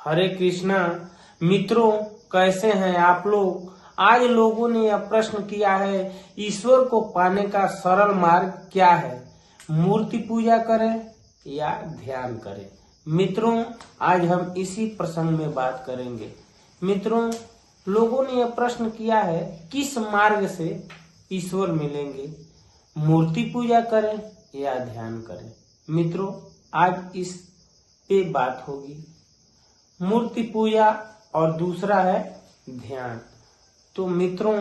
हरे कृष्णा। मित्रों, कैसे हैं आप लोग। आज लोगों ने यह प्रश्न किया है, ईश्वर को पाने का सरल मार्ग क्या है, मूर्ति पूजा करें या ध्यान करें। मित्रों, आज हम इसी प्रसंग में बात करेंगे। मित्रों, लोगों ने यह प्रश्न किया है, किस मार्ग से ईश्वर मिलेंगे, मूर्ति पूजा करें या ध्यान करें। मित्रों, आज इस पे बात होगी, मूर्ति पूजा और दूसरा है ध्यान। तो मित्रों,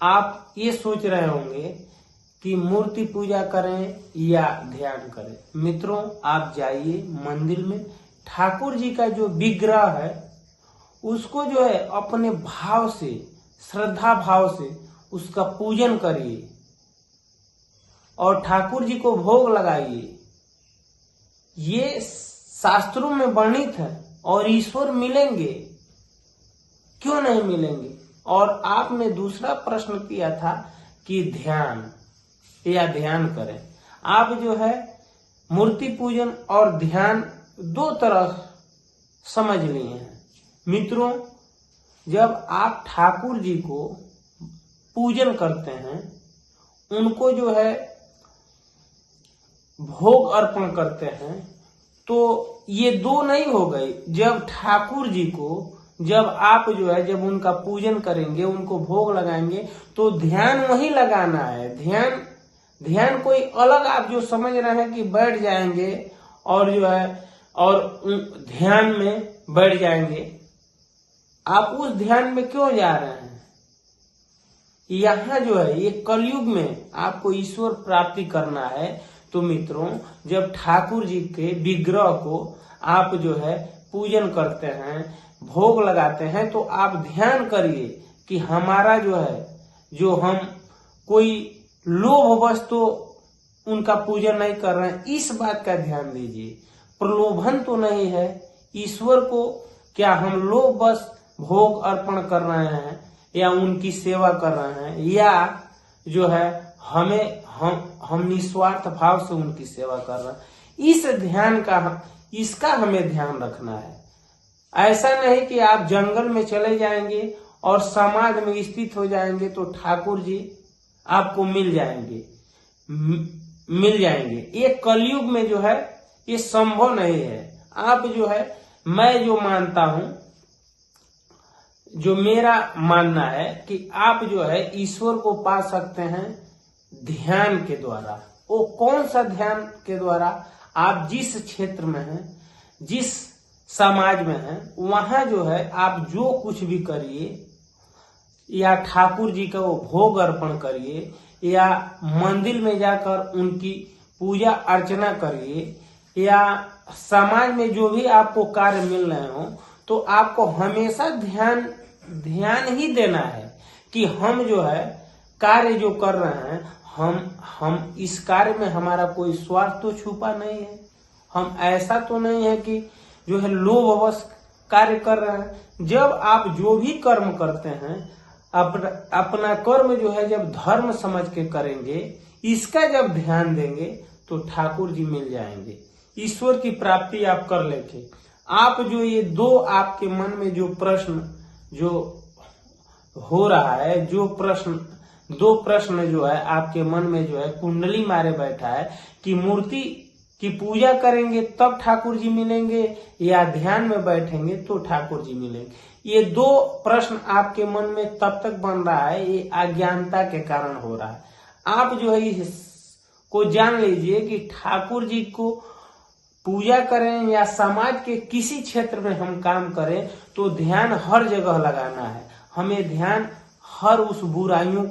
आप ये सोच रहे होंगे कि मूर्ति पूजा करें या ध्यान करें। मित्रों, आप जाइए मंदिर में, ठाकुर जी का जो विग्रह है उसको जो है अपने भाव से, श्रद्धा भाव से उसका पूजन करिए और ठाकुर जी को भोग लगाइए। ये शास्त्रों में वर्णित है और ईश्वर मिलेंगे, क्यों नहीं मिलेंगे। और आपने दूसरा प्रश्न किया था कि ध्यान या ध्यान करें। आप जो है मूर्ति पूजन और ध्यान दो तरह समझ लिए हैं। मित्रों, जब आप ठाकुर जी को पूजन करते हैं, उनको जो है भोग अर्पण करते हैं, तो ये दो नहीं हो गई। जब ठाकुर जी को जब आप जो है जब उनका पूजन करेंगे, उनको भोग लगाएंगे, तो ध्यान वही लगाना है। ध्यान कोई अलग आप जो समझ रहे हैं कि बैठ जाएंगे और जो है और ध्यान में बैठ जाएंगे, आप उस ध्यान में क्यों जा रहे हैं। यहाँ जो है ये कलयुग में आपको ईश्वर प्राप्ति करना है। तो मित्रों, जब ठाकुर जी के विग्रह को आप जो है पूजन करते हैं, भोग लगाते हैं, तो आप ध्यान करिए कि हमारा जो है, जो हम कोई लोभवश तो उनका पूजन नहीं कर रहे हैं, इस बात का ध्यान दीजिए। प्रलोभन तो नहीं है ईश्वर को, क्या हम लोभवश भोग अर्पण कर रहे हैं या उनकी सेवा कर रहे हैं, या जो है हम निस्वार्थ भाव से उनकी सेवा कर रहे हैं। इस ध्यान का इसका हमें ध्यान रखना है। ऐसा नहीं कि आप जंगल में चले जाएंगे और समाधि में स्थित हो जाएंगे तो ठाकुर जी आपको मिल जाएंगे। ये कलयुग में जो है ये संभव नहीं है। आप जो है, मैं जो मानता हूं, जो मेरा मानना है कि आप जो है ईश्वर को पा सकते हैं ध्यान के द्वारा। वो कौन सा ध्यान के द्वारा, आप जिस क्षेत्र में हैं, जिस समाज में हैं, वहां जो है आप जो कुछ भी करिए, या ठाकुर जी का वो भोग अर्पण करिए, या मंदिर में जाकर उनकी पूजा अर्चना करिए, या समाज में जो भी आपको कार्य मिल रहे हो, तो आपको हमेशा ध्यान ही देना है कि हम जो है कार्य जो कर रहे हैं, हम इस कार्य में हमारा कोई स्वार्थ तो छुपा नहीं है। हम ऐसा तो नहीं है कि जो है लोभवश कार्य कर रहे हैं। जब आप जो भी कर्म करते हैं, अपना कर्म जो है जब धर्म समझ के करेंगे, इसका जब ध्यान देंगे, तो ठाकुर जी मिल जाएंगे। ईश्वर की प्राप्ति आप कर लेंगे। आप जो ये दो आपके मन में जो प्रश्न जो हो रहा है, दो प्रश्न जो है आपके मन में जो है कुंडली मारे बैठा है कि मूर्ति की पूजा करेंगे तब ठाकुर जी मिलेंगे, या ध्यान में बैठेंगे तो ठाकुर जी मिलेंगे। ये दो प्रश्न आपके मन में तब तक बन रहा है, ये अज्ञानता के कारण हो रहा है। आप जो है इसको जान लीजिए कि ठाकुर जी को पूजा करें या समाज के किसी क्षेत्र में हम काम करें, तो ध्यान हर जगह लगाना है। हमें ध्यान हर उस बुराइयों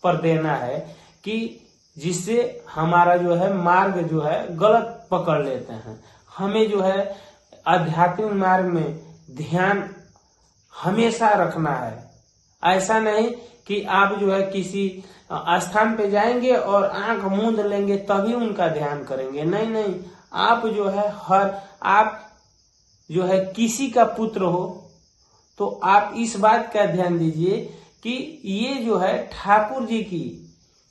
पर देना है कि जिससे हमारा जो है मार्ग जो है गलत पकड़ लेते हैं। हमें जो है आध्यात्मिक मार्ग में ध्यान हमेशा रखना है। ऐसा नहीं कि आप जो है किसी स्थान पे जाएंगे और आंख मूंद लेंगे तभी उनका ध्यान करेंगे। नहीं, आप जो है आप जो है किसी का पुत्र हो, तो आप इस बात का ध्यान दीजिए कि ये जो है ठाकुर जी की,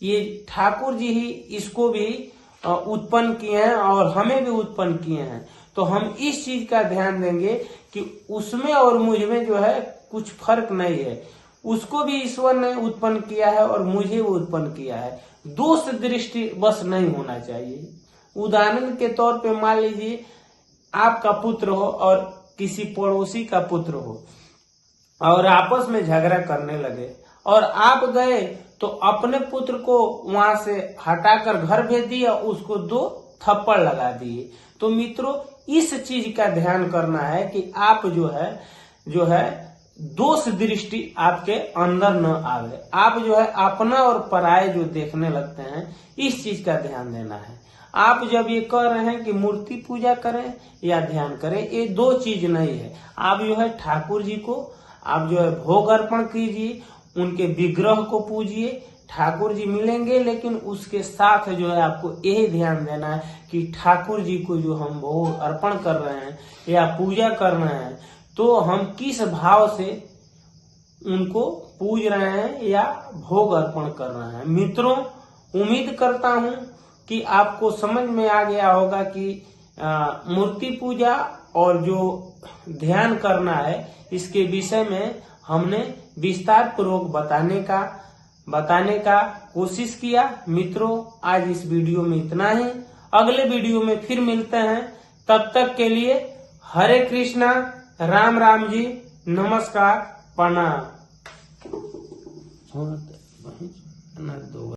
ये ठाकुर जी ही इसको भी उत्पन्न किए हैं और हमें भी उत्पन्न किए हैं। तो हम इस चीज का ध्यान देंगे कि उसमें और मुझ में जो है कुछ फर्क नहीं है। उसको भी ईश्वर ने उत्पन्न किया है और मुझे वो उत्पन्न किया है। दोष दृष्टि बस नहीं होना चाहिए। उदाहरण के तौर पे मान लीजिए आपका पुत्र हो और किसी पड़ोसी का पुत्र हो और आपस में झगड़ा करने लगे और आप गए तो अपने पुत्र को वहां से हटाकर घर भेज दिया, उसको 2 थप्पड़ लगा दिए। तो मित्रों इस चीज का ध्यान करना है कि आप जो है दोष दृष्टि आपके अंदर न आवे। आप जो है अपना और पराये जो देखने लगते हैं, इस चीज का ध्यान देना है। आप जब ये कह रहे हैं कि मूर्ति पूजा करें या ध्यान करें, ये 2 चीज नहीं है। आप जो है ठाकुर जी को आप जो है भोग अर्पण कीजिए, उनके विग्रह को पूजिए, ठाकुर जी मिलेंगे। लेकिन उसके साथ जो है आपको यही ध्यान देना है कि ठाकुर जी को जो हम भोग अर्पण कर रहे हैं या पूजा कर रहे हैं, तो हम किस भाव से उनको पूज रहे हैं या भोग अर्पण कर रहे हैं। मित्रों उम्मीद करता हूं कि आपको समझ में आ गया होगा कि मूर्ति पूजा और जो ध्यान करना है, इसके विषय में हमने विस्तार पूर्वक बताने का कोशिश किया। मित्रों आज इस वीडियो में इतना ही। अगले वीडियो में फिर मिलते हैं। तब तक के लिए हरे कृष्णा, राम राम जी, नमस्कार, प्रणाम।